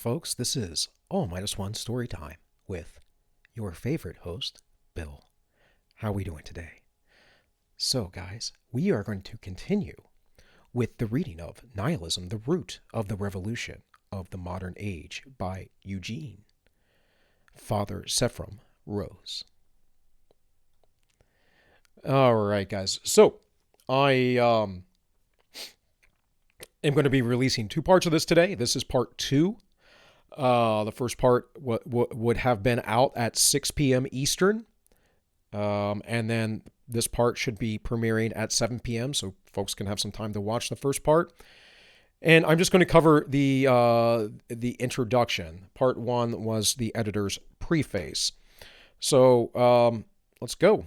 folks. This is All Minus One Story Time with your favorite host, Bill. How are we doing today? So, guys, we are going to continue with the reading of Nihilism, the Root of the Revolution of the Modern Age by Eugene. Father Seraphim Rose. All right, guys. So, I am going to be releasing two parts of this today. This is part 2. The first part would have been out at 6 p.m. Eastern. And then this part should be premiering at 7 p.m. so folks can have some time to watch the first part. And I'm just going to cover the introduction. Part 1 was the editor's preface. So let's go.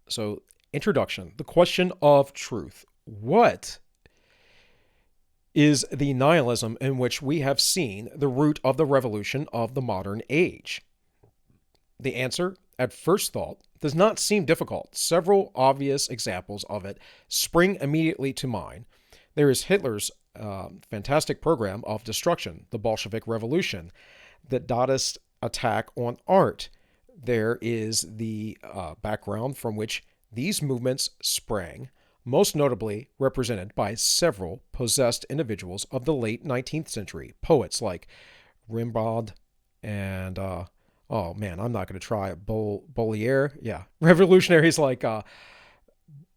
So, introduction. The question of truth. What is the nihilism in which we have seen the root of the revolution of the modern age? The answer, at first thought, does not seem difficult. Several obvious examples of it spring immediately to mind. There is Hitler's fantastic program of destruction, the Bolshevik Revolution, the Dadaist attack on art. There is the background from which these movements sprang, most notably represented by several possessed individuals of the late 19th century, poets like Rimbaud and, oh man, I'm not going to try Baudelaire. Yeah, revolutionaries like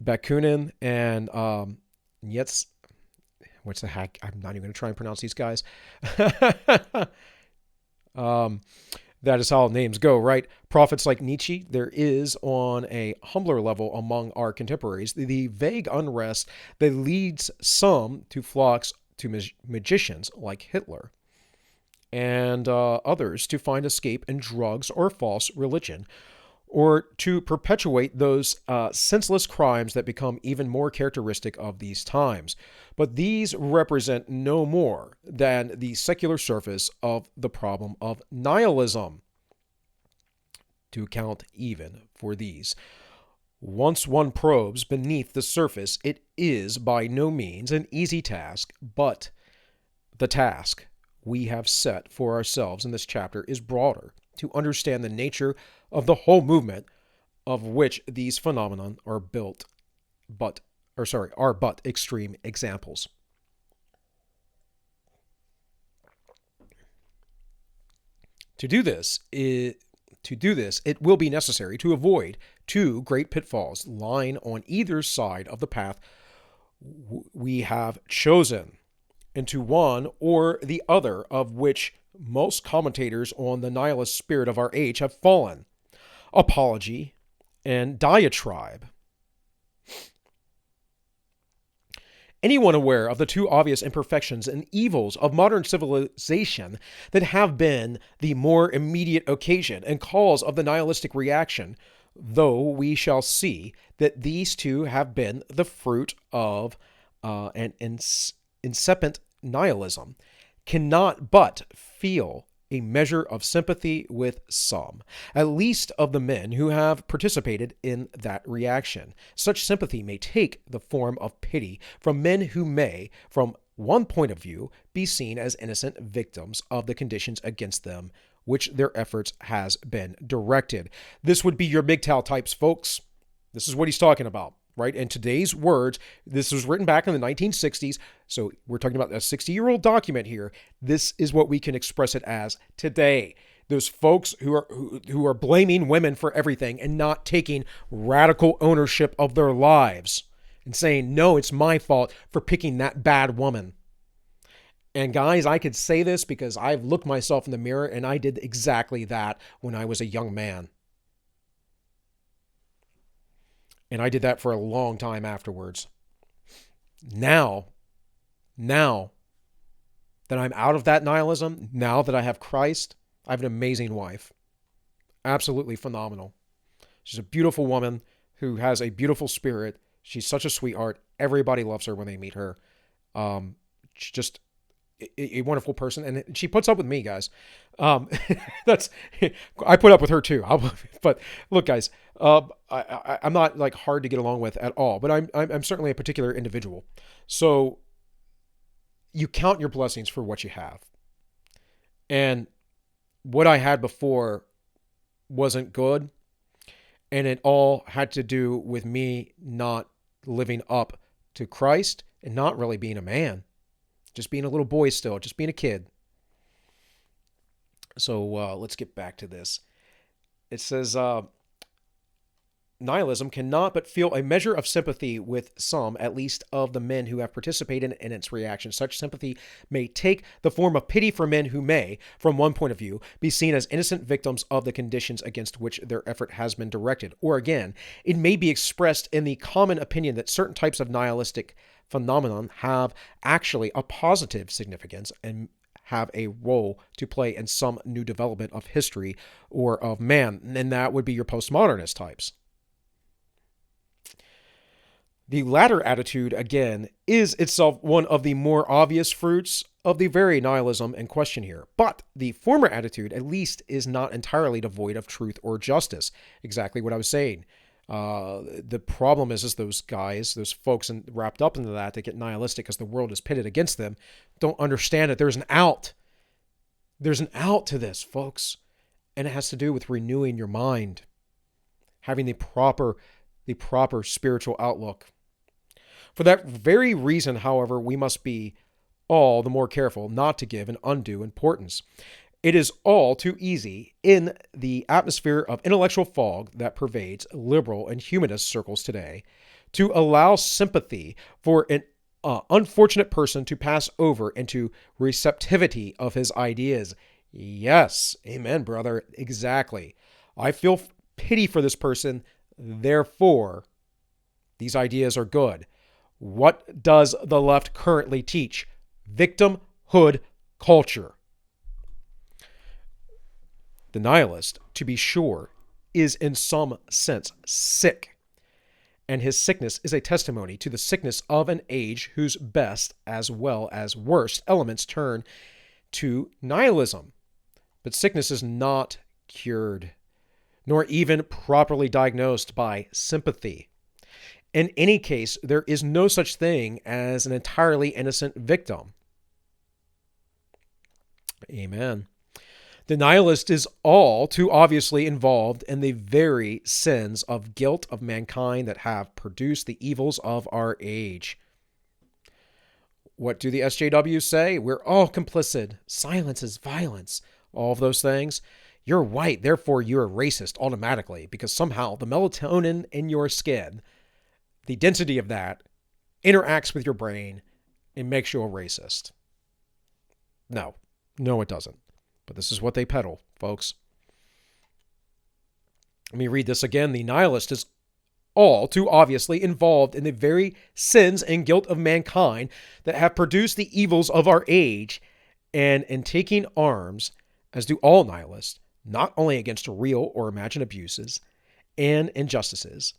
Bakunin and Yets. What's the heck? I'm not even going to try and pronounce these guys. That is how names go, right? Prophets like Nietzsche. There is, on a humbler level among our contemporaries, the vague unrest that leads some to flocks to magicians like Hitler, and others to find escape in drugs or false religion, or to perpetuate those senseless crimes that become even more characteristic of these times. But these represent no more than the secular surface of the problem of nihilism. To account even for these, once one probes beneath the surface, it is by no means an easy task, but the task we have set for ourselves in this chapter is broader, to understand the nature of the whole movement of which these phenomena are but extreme examples. To do this, it will be necessary to avoid two great pitfalls lying on either side of the path we have chosen, into one or the other of which most commentators on the nihilist spirit of our age have fallen: apology and diatribe. Anyone aware of the two obvious imperfections and evils of modern civilization that have been the more immediate occasion and cause of the nihilistic reaction, though we shall see that these two have been the fruit of an incipient nihilism, cannot but feel a measure of sympathy with some, at least of the men who have participated in that reaction. Such sympathy may take the form of pity from men who may, from one point of view, be seen as innocent victims of the conditions against them which their efforts has been directed. This would be your MGTOW types, folks. This is what he's talking about, right? In today's words, this was written back in the 1960s, so we're talking about a 60-year-old document here. This is what we can express it as today. Those folks who are blaming women for everything and not taking radical ownership of their lives and saying, no, it's my fault for picking that bad woman. And guys, I could say this because I've looked myself in the mirror and I did exactly that when I was a young man. And I did that for a long time afterwards. Now that I'm out of that nihilism, now that I have Christ, I have an amazing wife. Absolutely phenomenal. She's a beautiful woman who has a beautiful spirit. She's such a sweetheart. Everybody loves her when they meet her. She's just a wonderful person, and she puts up with me, guys. I put up with her too. But look, guys, I'm not like hard to get along with at all, but I'm certainly a particular individual. So you count your blessings for what you have. And what I had before wasn't good. And it all had to do with me not living up to Christ and not really being a man. Just being a little boy still, just being a kid. So let's get back to this. It says, nihilism cannot but feel a measure of sympathy with some, at least, of the men who have participated in its reaction. Such sympathy may take the form of pity for men who may, from one point of view, be seen as innocent victims of the conditions against which their effort has been directed. Or again, it may be expressed in the common opinion that certain types of nihilistic phenomenon have actually a positive significance and have a role to play in some new development of history or of man. And that would be your postmodernist types. The latter attitude, again, is itself one of the more obvious fruits of the very nihilism in question here. But the former attitude, at least, is not entirely devoid of truth or justice. Exactly what I was saying. The problem is those guys, those folks wrapped up into that get nihilistic because the world is pitted against them, don't understand that there's an out. There's an out to this, folks. And it has to do with renewing your mind, having the proper spiritual outlook. For that very reason, however, we must be all the more careful not to give an undue importance. It is all too easy in the atmosphere of intellectual fog that pervades liberal and humanist circles today to allow sympathy for an unfortunate person to pass over into receptivity of his ideas. Yes, amen, brother, exactly. I feel pity for this person, therefore, these ideas are good. What does the left currently teach? Victimhood culture. The nihilist, to be sure, is in some sense sick, and his sickness is a testimony to the sickness of an age whose best as well as worst elements turn to nihilism. But sickness is not cured, nor even properly diagnosed by sympathy. In any case, there is no such thing as an entirely innocent victim. Amen. The nihilist is all too obviously involved in the very sins of guilt of mankind that have produced the evils of our age. What do the SJWs say? We're all complicit. Silence is violence. All of those things. You're white, therefore you're racist automatically because somehow the melatonin in your skin, the density of that, interacts with your brain and makes you a racist. No, it doesn't. But this is what they peddle, folks. Let me read this again. The nihilist is all too obviously involved in the very sins and guilt of mankind that have produced the evils of our age, and in taking arms, as do all nihilists, not only against real or imagined abuses and injustices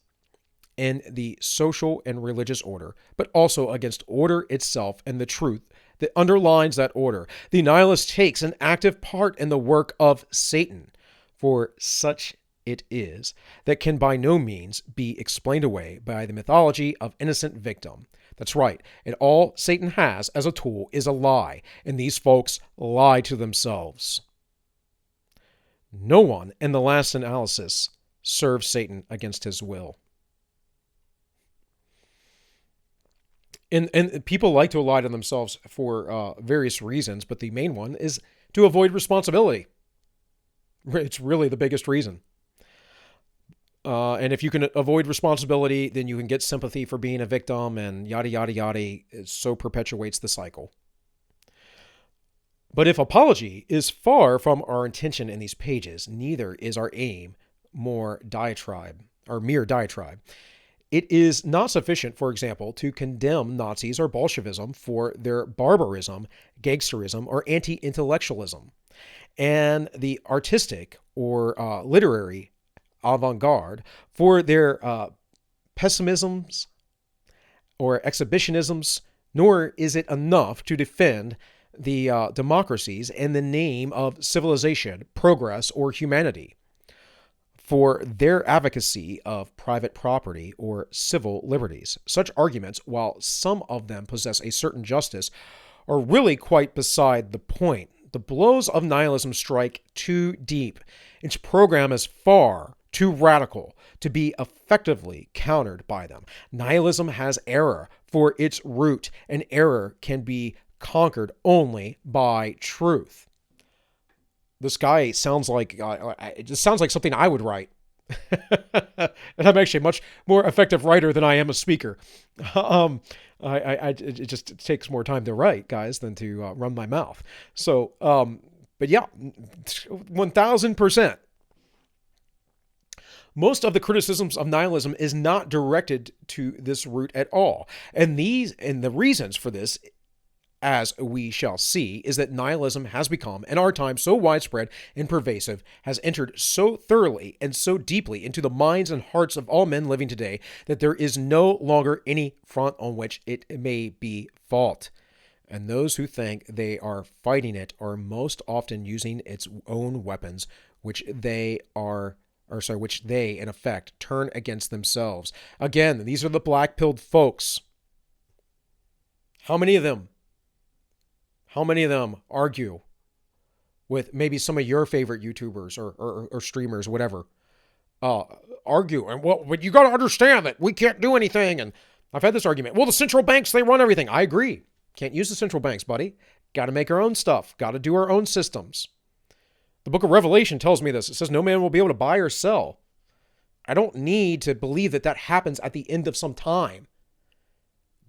in the social and religious order, but also against order itself and the truth that underlines that order. The nihilist takes an active part in the work of Satan, for such it is, that can by no means be explained away by the mythology of innocent victim. That's right, and all Satan has as a tool is a lie, and these folks lie to themselves. No one, in the last analysis, serves Satan against his will. And people like to lie to themselves for various reasons, but the main one is to avoid responsibility. It's really the biggest reason. And if you can avoid responsibility, then you can get sympathy for being a victim and yada, yada, yada. It so perpetuates the cycle. But if apology is far from our intention in these pages, neither is our aim mere diatribe. It is not sufficient, for example, to condemn Nazis or Bolshevism for their barbarism, gangsterism, or anti-intellectualism, and the artistic or literary avant-garde for their pessimisms or exhibitionisms, nor is it enough to defend the democracies in the name of civilization, progress, or humanity for their advocacy of private property or civil liberties. Such arguments, while some of them possess a certain justice, are really quite beside the point. The blows of nihilism strike too deep. Its program is far too radical to be effectively countered by them. Nihilism has error for its root, and error can be conquered only by truth. This guy sounds like, it just sounds like something I would write. And I'm actually a much more effective writer than I am a speaker. It just takes more time to write, guys, than to run my mouth. So, but yeah, 1000%. Most of the criticisms of nihilism is not directed to this root at all. And the reasons for this, as we shall see, is that nihilism has become, in our time, so widespread and pervasive, has entered so thoroughly and so deeply into the minds and hearts of all men living today, that there is no longer any front on which it may be fought. And those who think they are fighting it are most often using its own weapons, which they, in effect, turn against themselves. Again, these are the black-pilled folks. How many of them argue with maybe some of your favorite YouTubers or streamers, whatever? Argue. And, well, but you got to understand that we can't do anything. And I've had this argument. Well, the central banks, they run everything. I agree. Can't use the central banks, buddy. Got to make our own stuff. Got to do our own systems. The book of Revelation tells me this. It says no man will be able to buy or sell. I don't need to believe that happens at the end of some time.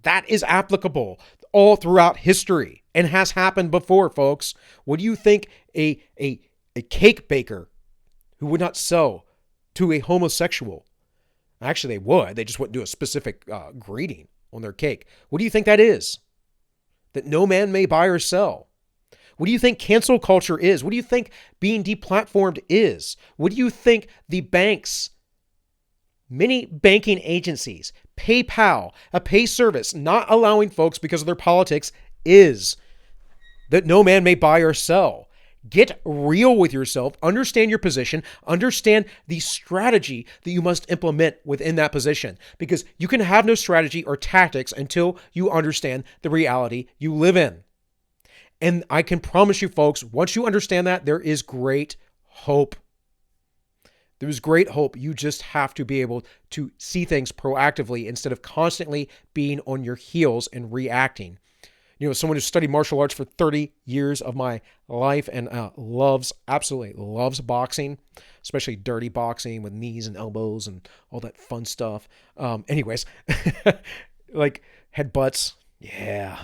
That is applicable all throughout history and has happened before, folks. What do you think a cake baker who would not sell to a homosexual? Actually, they would. They just wouldn't do a specific greeting on their cake. What do you think that is? That no man may buy or sell. What do you think cancel culture is? What do you think being deplatformed is? What do you think the banks, many banking agencies, PayPal, a pay service, not allowing folks because of their politics is? That no man may buy or sell. Get real with yourself. Understand your position. Understand the strategy that you must implement within that position. Because you can have no strategy or tactics until you understand the reality you live in. And I can promise you, folks, once you understand that, there is great hope. There is great hope. You just have to be able to see things proactively instead of constantly being on your heels and reacting. You know, someone who studied martial arts for 30 years of my life and absolutely loves boxing, especially dirty boxing with knees and elbows and all that fun stuff. Anyways, like headbutts. Yeah.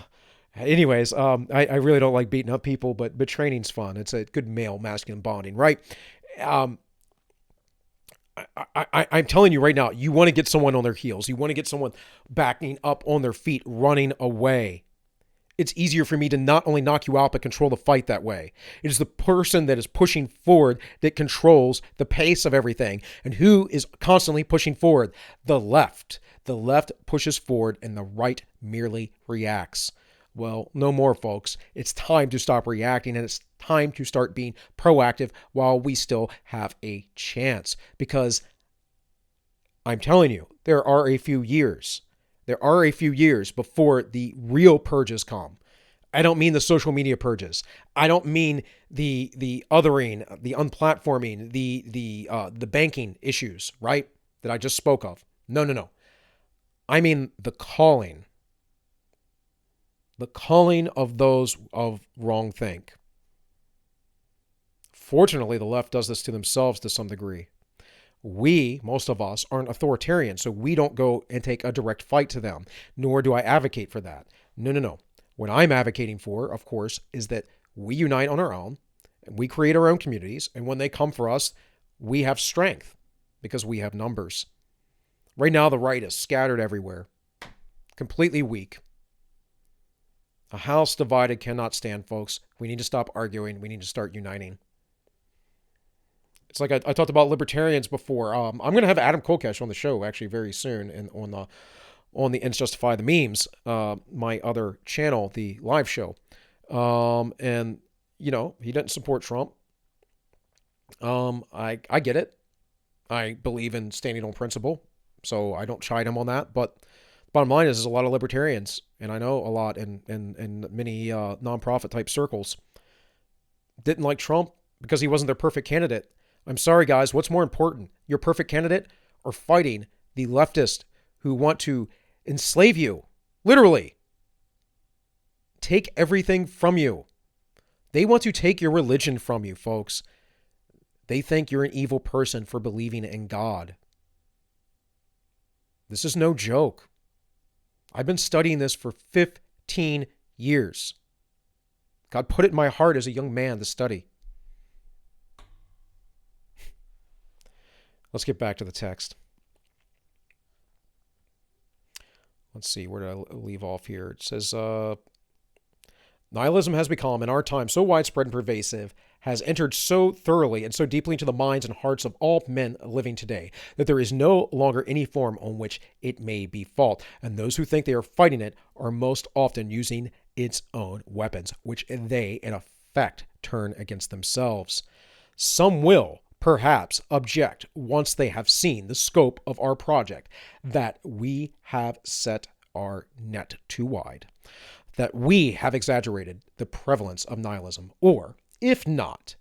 Anyways, I really don't like beating up people, but training's fun. It's a good male-masculine bonding, right? I'm telling you right now, you want to get someone on their heels. You want to get someone backing up on their feet, running away. It's easier for me to not only knock you out, but control the fight that way. It is the person that is pushing forward that controls the pace of everything. And who is constantly pushing forward? The left. The left pushes forward and the right merely reacts. Well, no more, folks. It's time to stop reacting, and it's time to start being proactive while we still have a chance. Because I'm telling you, there are a few years before the real purges come. I don't mean the social media purges. I don't mean the othering, the unplatforming, the banking issues, right? That I just spoke of. No. I mean the calling. The calling of those of wrong think. Fortunately, the left does this to themselves to some degree. We, most of us, aren't authoritarian, so we don't go and take a direct fight to them, nor do I advocate for that. No. What I'm advocating for, of course, is that we unite on our own, and we create our own communities, and when they come for us, we have strength because we have numbers. Right now, the right is scattered everywhere, completely weak. A house divided cannot stand, folks. We need to stop arguing. We need to start uniting. It's like I talked about libertarians before. I'm going to have Adam Kolkesh on the show actually very soon, and on the Ends Justify the Memes, my other channel, the live show. And you know, he doesn't support Trump. I get it. I believe in standing on principle, so I don't chide him on that. But Bottom line is, there's a lot of libertarians, and I know a lot in many nonprofit type circles, didn't like Trump because he wasn't their perfect candidate. I'm sorry, guys. What's more important, your perfect candidate or fighting the leftists who want to enslave you? Literally. Take everything from you. They want to take your religion from you, folks. They think you're an evil person for believing in God. This is no joke. I've been studying this for 15 years. God put it in my heart as a young man to study. Let's get back to the text. Let's see, where did I leave off here? It says, nihilism has become, in our time, so widespread and pervasive, has entered so thoroughly and so deeply into the minds and hearts of all men living today, that there is no longer any form on which it may be fought. And those who think they are fighting it are most often using its own weapons, which they, in effect, turn against themselves. Some will, perhaps, object once they have seen the scope of our project, that we have set our net too wide, that we have exaggerated the prevalence of nihilism, or, if not,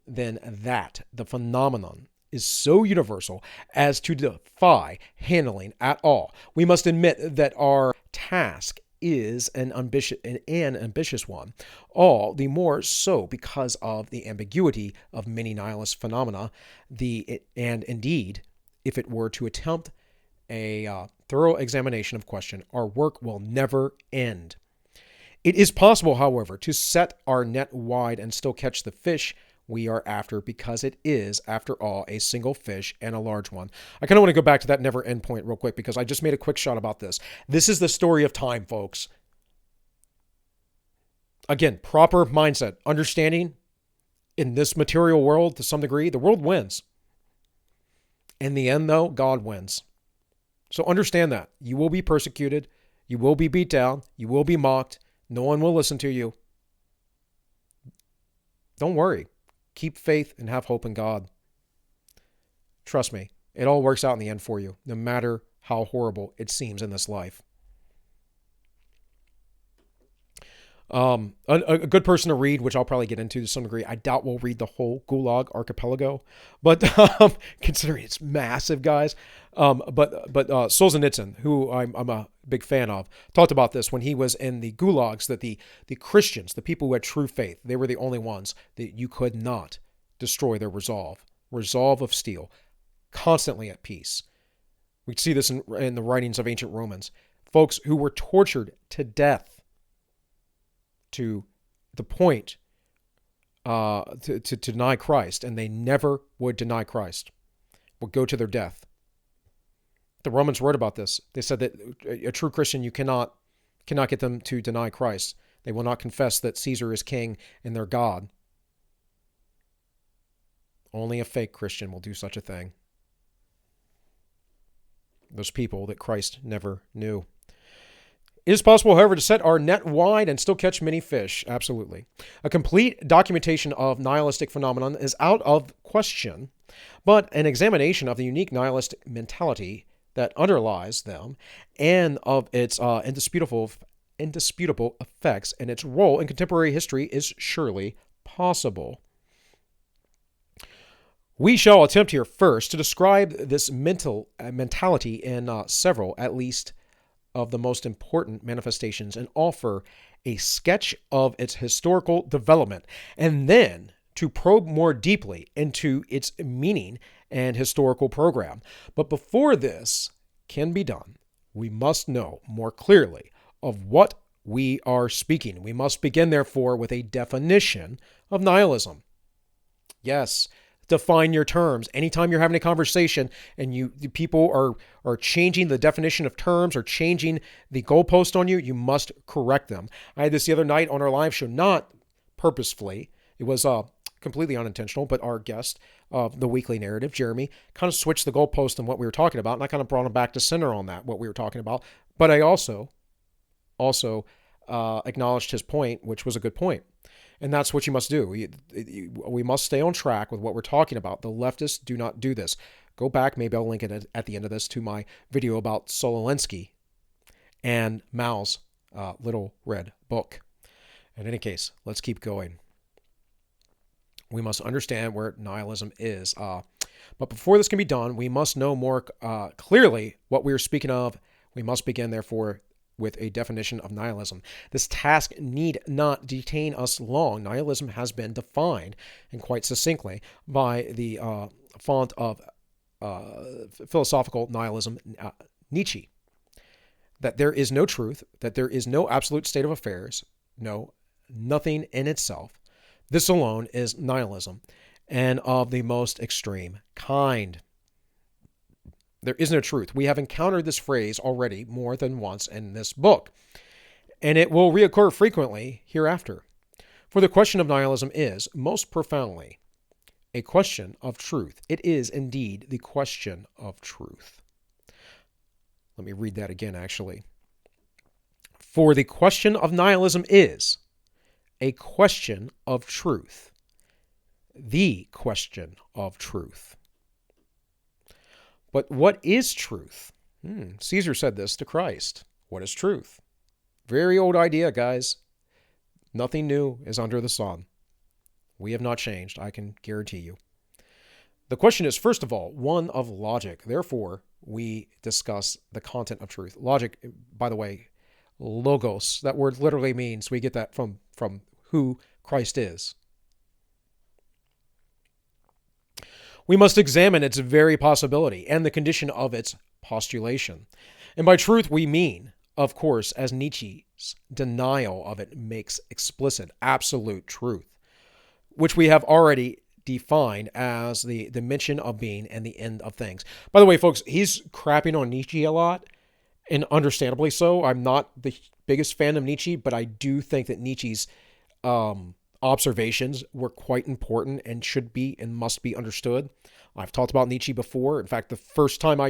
then that the phenomenon is so universal as to defy handling at all. We must admit that our task is an ambitious one, all the more so because of the ambiguity of many nihilist phenomena. And indeed, if it were to attempt a thorough examination of question, our work will never end. It is possible, however, to set our net wide and still catch the fish we are after, because it is, after all, a single fish and a large one. I kind of want to go back to that never end point real quick, because I just made a quick shot about this. This is the story of time, folks. Again, proper mindset, understanding in this material world, to some degree, the world wins. In the end, though, God wins. So understand that. You will be persecuted. You will be beat down. You will be mocked. No one will listen to you. Don't worry. Keep faith and have hope in God. Trust me, it all works out in the end for you, no matter how horrible it seems in this life. A good person to read, which I'll probably get into to some degree. I doubt we'll read the whole Gulag Archipelago, but considering it's massive, guys. But Solzhenitsyn, who I'm a big fan of, talked about this when he was in the gulags, that the Christians, the people who had true faith, they were the only ones that you could not destroy their resolve of steel, constantly at peace. We see this in the writings of ancient Romans, folks who were tortured to death, to the point to deny Christ, and they never would deny Christ, would go to their death. The Romans wrote about this. They said that a true Christian, you cannot get them to deny Christ. They will not confess that Caesar is king and their God. Only a fake Christian will do such a thing. Those people that Christ never knew. It is possible, however, to set our net wide and still catch many fish. Absolutely. A complete documentation of nihilistic phenomenon is out of question, but an examination of the unique nihilistic mentality that underlies them and of its indisputable effects and its role in contemporary history is surely possible. We shall attempt here first to describe this mentality in several, at least, of the most important manifestations, and offer a sketch of its historical development, and then to probe more deeply into its meaning and historical program. But before this can be done, we must know more clearly of what we are speaking. We must begin, therefore, with a definition of nihilism. Yes, define your terms. Anytime you're having a conversation and people are changing the definition of terms or changing the goalpost on you, you must correct them. I had this the other night on our live show, not purposefully. It was completely unintentional, but our guest of the weekly narrative, Jeremy, kind of switched the goalpost on what we were talking about, and I kind of brought him back to center on that, what we were talking about. But I also acknowledged his point, which was a good point. And that's what you must do. We must stay on track with what we're talking about. The leftists do not do this. Go back, maybe I'll link it at the end of this, to my video about Sololinsky. and Mao's Little Red Book. In any case, let's keep going. We must understand where nihilism is. But before this can be done, we must know more clearly what we are speaking of. We must begin, therefore, with a definition of nihilism. This task need not detain us long. Nihilism has been defined, and quite succinctly, by the font of philosophical nihilism, Nietzsche. That there is no truth, that there is no absolute state of affairs, no, nothing in itself. This alone is nihilism, and of the most extreme kind. There is no truth. We have encountered this phrase already more than once in this book, and it will reoccur frequently hereafter. For the question of nihilism is, most profoundly, a question of truth. It is indeed the question of truth. Let me read that again, actually. For the question of nihilism is a question of truth. The question of truth. But what is truth? Caesar said this to Christ. What is truth? Very old idea, guys. Nothing new is under the sun. We have not changed, I can guarantee you. The question is, first of all, one of logic. Therefore, we discuss the content of truth. Logic, by the way, logos, that word literally means, we get that from who Christ is. We must examine its very possibility and the condition of its postulation. And by truth we mean, of course, as Nietzsche's denial of it makes explicit, absolute truth, which we have already defined as the dimension of being and the end of things. By the way, folks, he's crapping on Nietzsche a lot, and understandably so. I'm not the biggest fan of Nietzsche, but I do think that Nietzsche's observations were quite important and should be and must be understood. I've talked about Nietzsche before. In fact, the first time I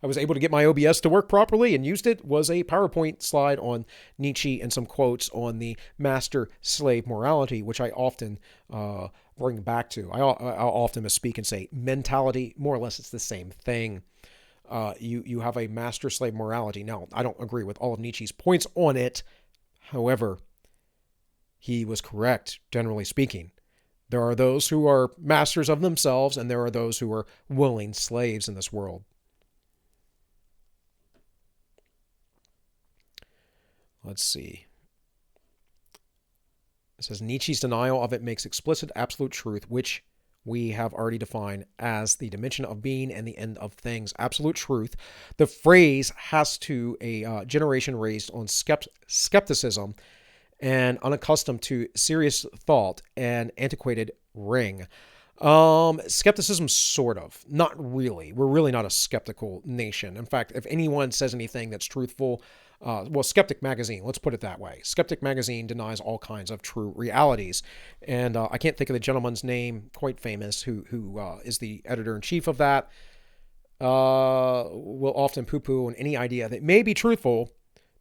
was able to get my OBS to work properly and used it was a PowerPoint slide on Nietzsche and some quotes on the master-slave morality, which I often bring back to. I'll often misspeak and say mentality. More or less, it's the same thing. You have a master-slave morality. Now, I don't agree with all of Nietzsche's points on it. However, he was correct, generally speaking. There are those who are masters of themselves, and there are those who are willing slaves in this world. Let's see. It says, Nietzsche's denial of it makes explicit absolute truth, which we have already defined as the dimension of being and the end of things. Absolute truth. The phrase has to a generation raised on skepticism and unaccustomed to serious thought and antiquated ring. Skepticism, sort of. Not really. We're really not a skeptical nation. In fact, if anyone says anything that's truthful, Skeptic Magazine, let's put it that way. Skeptic Magazine denies all kinds of true realities. And I can't think of the gentleman's name, quite famous, who is the editor-in-chief of that, will often poo-poo on any idea that may be truthful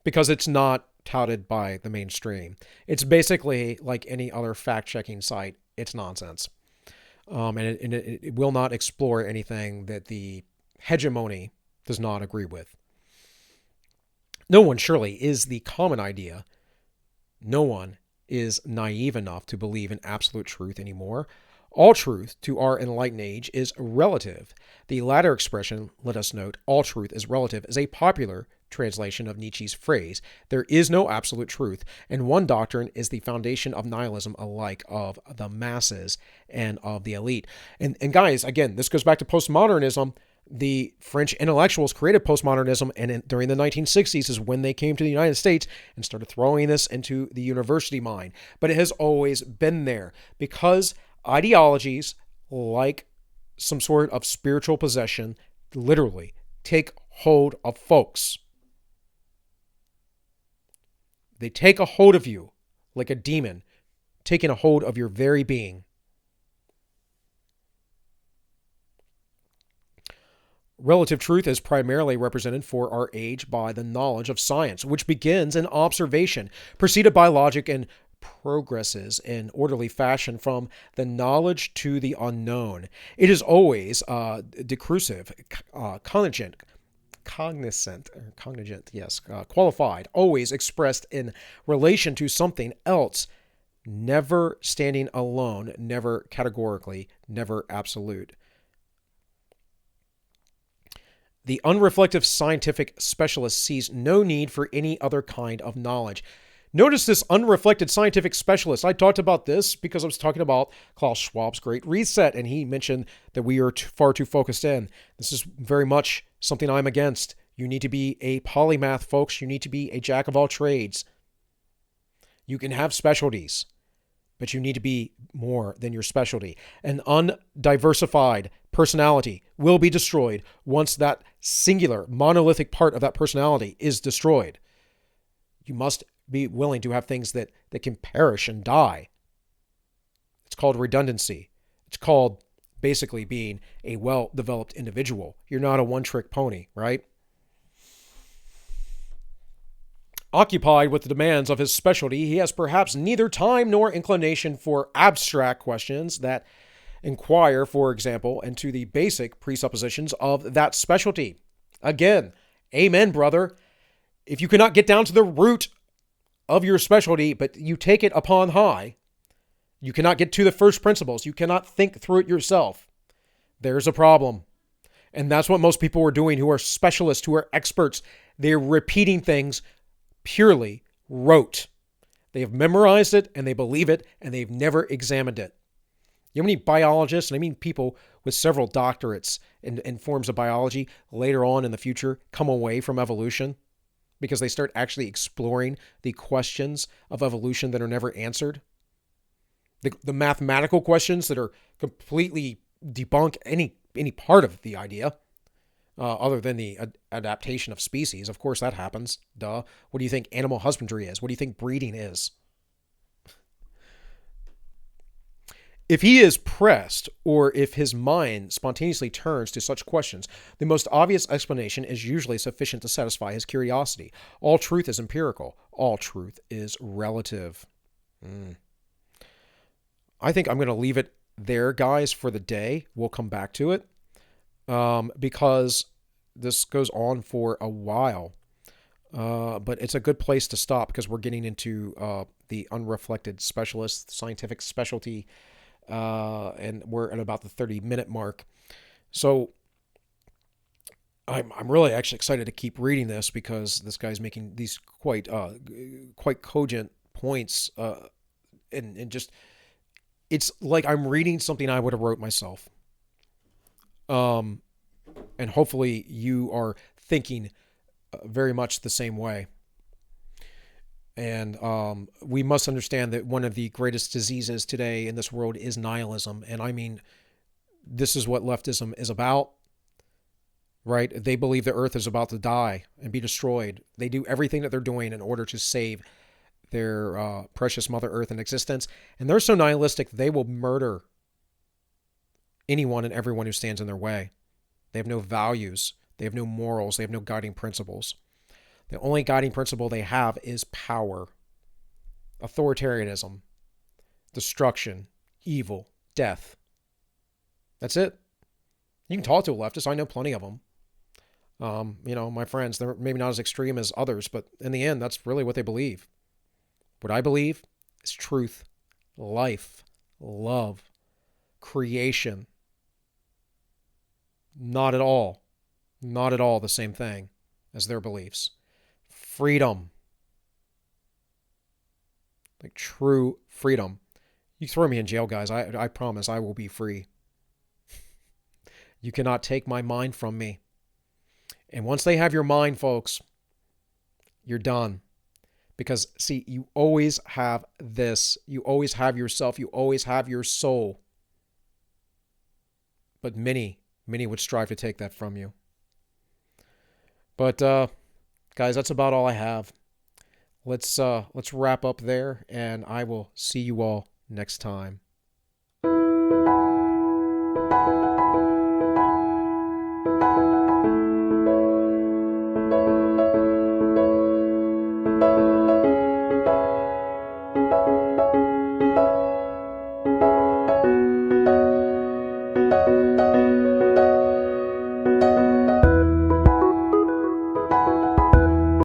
because it's not touted by the mainstream. It's basically like any other fact-checking site. It's nonsense. And it will not explore anything that the hegemony does not agree with. No one surely is the common idea. No one is naive enough to believe in absolute truth anymore. All truth to our enlightened age is relative. The latter expression, let us note, all truth is relative, is a popular translation of Nietzsche's phrase, there is no absolute truth, and one doctrine is the foundation of nihilism alike of the masses and of the elite. And guys, again, this goes back to postmodernism. The French intellectuals created postmodernism, and during the 1960s is when they came to the United States and started throwing this into the university mind. But it has always been there because ideologies, like some sort of spiritual possession, literally take hold of folks. They take a hold of you like a demon, taking a hold of your very being. Relative truth is primarily represented for our age by the knowledge of science, which begins in observation, preceded by logic and progresses in orderly fashion from the knowledge to the unknown. It is always decursive, contingent, cognizant, or cognizant, yes, qualified, always expressed in relation to something else, never standing alone, never categorically, never absolute. The unreflective scientific specialist sees no need for any other kind of knowledge. Notice this unreflected scientific specialist. I talked about this because I was talking about Klaus Schwab's Great Reset, and he mentioned that we are far too focused in. This is very much something I'm against. You need to be a polymath, folks. You need to be a jack of all trades. You can have specialties, but you need to be more than your specialty. An undiversified personality will be destroyed once that singular, monolithic part of that personality is destroyed. You must be willing to have things that can perish and die. It's called redundancy. It's called basically being a well-developed individual. You're not a one-trick pony, right? Occupied with the demands of his specialty, he has perhaps neither time nor inclination for abstract questions that inquire, for example, into the basic presuppositions of that specialty. Again, amen, brother. If you cannot get down to the root of your specialty, but you take it upon high, you cannot get to the first principles. You cannot think through it yourself. There's a problem. And that's what most people are doing who are specialists, who are experts. They're repeating things purely rote. They have memorized it and they believe it and they've never examined it. You know how many biologists, and I mean people with several doctorates in forms of biology later on in the future, come away from evolution because they start actually exploring the questions of evolution that are never answered? The mathematical questions that are completely debunk any part of the idea, other than the adaptation of species. Of course, that happens. Duh. What do you think animal husbandry is? What do you think breeding is? If he is pressed, or if his mind spontaneously turns to such questions, the most obvious explanation is usually sufficient to satisfy his curiosity. All truth is empirical. All truth is relative. I think I'm going to leave it there, guys, for the day. We'll come back to it because this goes on for a while. But it's a good place to stop because we're getting into the unreflected specialist, scientific specialty, and we're at about the 30-minute mark. So I'm really actually excited to keep reading this because this guy's making these quite cogent points, and just it's like I'm reading something I would have wrote myself. And hopefully you are thinking very much the same way. And we must understand that one of the greatest diseases today in this world is nihilism. And I mean, this is what leftism is about, right? They believe the earth is about to die and be destroyed. They do everything that they're doing in order to save their precious Mother Earth in existence. And they're so nihilistic, they will murder anyone and everyone who stands in their way. They have no values. They have no morals. They have no guiding principles. The only guiding principle they have is power, authoritarianism, destruction, evil, death. That's it. You can talk to a leftist. I know plenty of them. My friends, they're maybe not as extreme as others, but in the end, that's really what they believe. What I believe is truth, life, love, creation. Not at all the same thing as their beliefs. Freedom. Like true freedom. You throw me in jail, guys. I promise I will be free. You cannot take my mind from me. And once they have your mind, folks, you're done. Because, see, you always have this. You always have yourself. You always have your soul. But many would strive to take that from you. But, guys, that's about all I have. Let's wrap up there, and I will see you all next time.